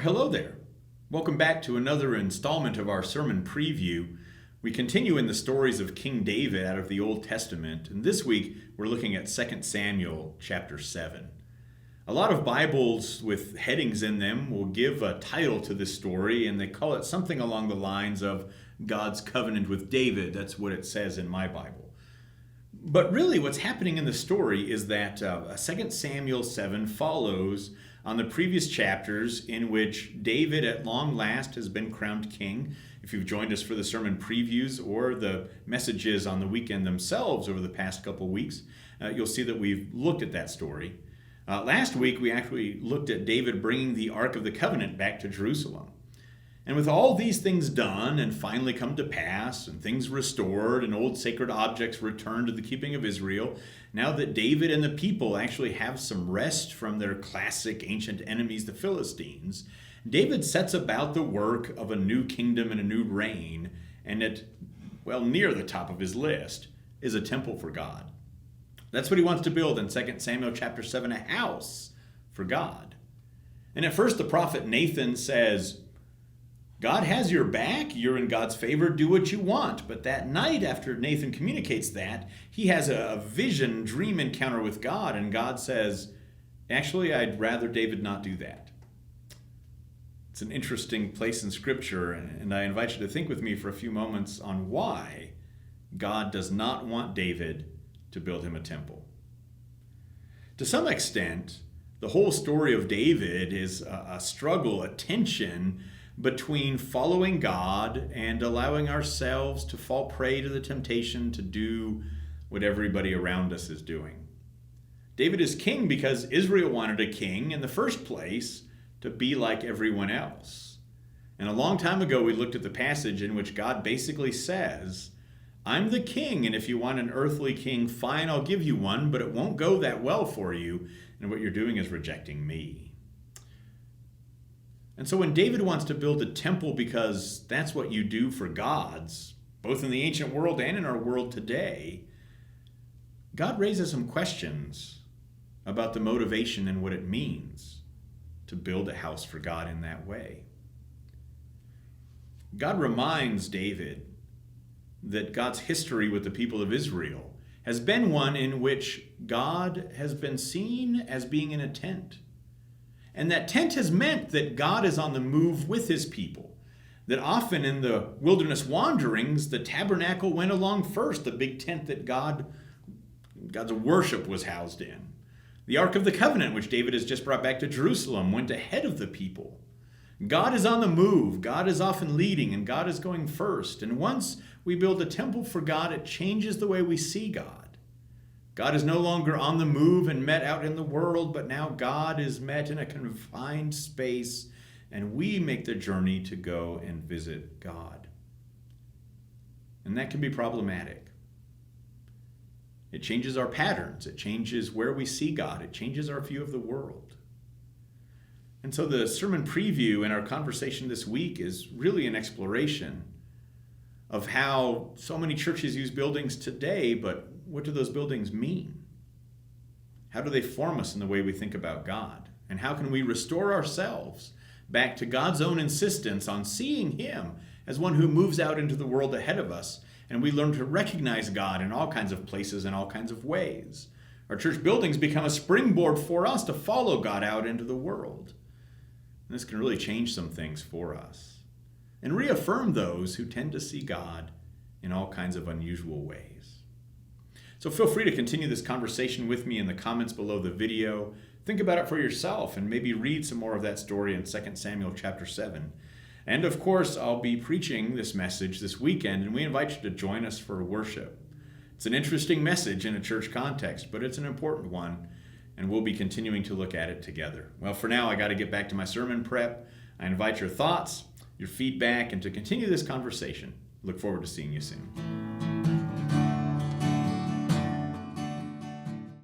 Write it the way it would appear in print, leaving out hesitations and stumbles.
Hello there. Welcome back to another installment of our sermon preview. We continue in the stories of King David out of the Old Testament, and this week we're looking at 2 Samuel chapter 7. A lot of Bibles with headings in them will give a title to this story, and they call it something along the lines of God's covenant with David. That's what it says in my Bible. But really what's happening in the story is that 2 Samuel 7 follows on the previous chapters in which David at long last has been crowned king. If you've joined us for the sermon previews or the messages on the weekend themselves over the past couple weeks, you'll see that we've looked at that story. Last week we actually looked at David bringing the Ark of the Covenant back to Jerusalem. And with all these things done and finally come to pass, and things restored, and old sacred objects returned to the keeping of Israel, now that David and the people actually have some rest from their classic ancient enemies, the Philistines, David sets about the work of a new kingdom and a new reign, and near the top of his list is a temple for God. That's what he wants to build in 2 Samuel chapter 7, a house for God. And at first the prophet Nathan says, God has your back, you're in God's favor, do what you want. But that night after Nathan communicates that, he has a vision, dream encounter with God, and God says, actually, I'd rather David not do that. It's an interesting place in Scripture, and I invite you to think with me for a few moments on why God does not want David to build him a temple. To some extent, the whole story of David is a struggle, a tension between following God and allowing ourselves to fall prey to the temptation to do what everybody around us is doing. David is king because Israel wanted a king in the first place to be like everyone else. And a long time ago we looked at the passage in which God basically says, I'm the king, and if you want an earthly king, fine, I'll give you one, but it won't go that well for you, and what you're doing is rejecting me. And so when David wants to build a temple because that's what you do for gods, both in the ancient world and in our world today, God raises some questions about the motivation and what it means to build a house for God in that way. God reminds David that God's history with the people of Israel has been one in which God has been seen as being in a tent. And that tent has meant that God is on the move with his people. That often in the wilderness wanderings, the tabernacle went along first, the big tent that God's worship was housed in. The Ark of the Covenant, which David has just brought back to Jerusalem, went ahead of the people. God is on the move, God is often leading, and God is going first. And once we build a temple for God, it changes the way we see God. God is no longer on the move and met out in the world, but now God is met in a confined space, and we make the journey to go and visit God. And that can be problematic. It changes our patterns. It changes where we see God. It changes our view of the world. And so the sermon preview in our conversation this week is really an exploration of how so many churches use buildings today, but what do those buildings mean? How do they form us in the way we think about God? And how can we restore ourselves back to God's own insistence on seeing him as one who moves out into the world ahead of us, and we learn to recognize God in all kinds of places and all kinds of ways? Our church buildings become a springboard for us to follow God out into the world. And this can really change some things for us and reaffirm those who tend to see God in all kinds of unusual ways. So feel free to continue this conversation with me in the comments below the video. Think about it for yourself and maybe read some more of that story in 2 Samuel chapter 7. And of course, I'll be preaching this message this weekend, and we invite you to join us for worship. It's an interesting message in a church context, but it's an important one, and we'll be continuing to look at it together. Well, for now, I got to get back to my sermon prep. I invite your thoughts, your feedback, and to continue this conversation. Look forward to seeing you soon.